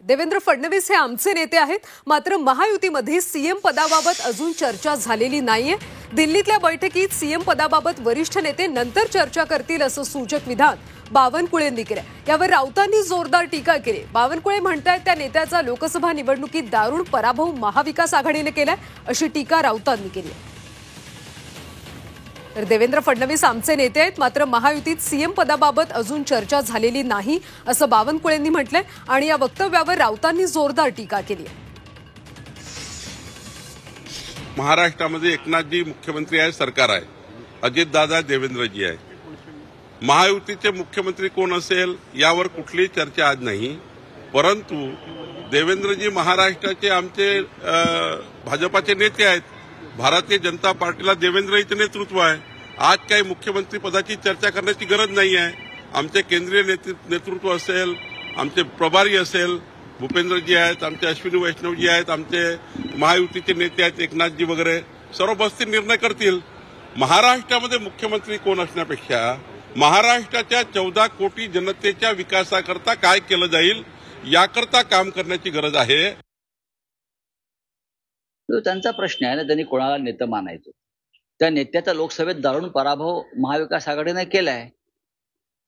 देवेंद्र फडणवीस हे आमचे नेते आहेत, मात्र महायुतीमध्ये सीएम पदाबाबत अजून चर्चा झालेली नाहीये। दिल्लीतल्या बैठकीत सीएम पदाबाबत वरिष्ठ नेते नंतर चर्चा करतील असं सूचक विधान बावनकुळेंनी केलं। यावर राऊतांनी जोरदार टीका केली। बावनकुळे म्हणतात त्या नेत्याचा लोकसभा निवडणुकीत दारुण पराभव महाविकास आघाडीने केलाय, अशी टीका राऊतांनी केली। तर देवेंद्र फडणवीस आमचे नेते आहेत, मात्र महायुतीत सीएम पदाबाबत अजून चर्चा झालेली नाही असं बावनकुळेंनी म्हटलंय आणि या वक्तव्यावर राऊतांनी जोरदार टीका केली आहे। महाराष्ट्रामध्ये एकनाथजी मुख्यमंत्री आहे, सरकार आहे, अजितदादा देवेंद्रजी आहे। महायुतीचे मुख्यमंत्री कोण असेल यावर कुठलीही चर्चा आज नाही, परंतु देवेंद्रजी महाराष्ट्राचे आमचे भाजपाचे नेते आहेत। भारतीय जनता पार्टीला देवेंद्रजीचं नेतृत्व आहे। आज काही मुख्यमंत्री पदाची चर्चा करण्याची गरज नाही आहे। आमचे केंद्रीय नेतृत्व असेल, आमचे प्रभारी असेल, भूपेंद्रजी आहेत, आमचे अश्विनी वैष्णवजी आहेत, आमचे महायुतीचे नेते आहेत एकनाथजी वगैरे, सर्व बसतील निर्णय करतील। महाराष्ट्रामध्ये मुख्यमंत्री कोण असण्यापेक्षा महाराष्ट्राच्या 14 कोटी जनतेच्या विकासाकरता काय केलं जाईल याकरता काम करण्याची गरज आहे। तो त्यांचा प्रश्न आहे ना, त्यांनी कोणाला नेता मानायचं। त्या नेत्याचा लोकसभेत दारुण पराभव महाविकास आघाडीने केलाय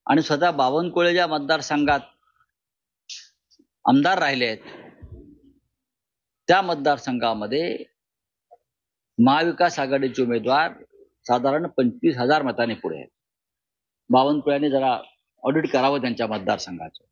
आणि स्वतः बावनकुळे ज्या मतदारसंघात आमदार राहिले आहेत त्या मतदारसंघामध्ये महाविकास आघाडीचे उमेदवार साधारण 25,000 मतांनी पुढे आहेत। बावनकुळ्यांनी जरा ऑडिट करावं त्यांच्या मतदारसंघाचं।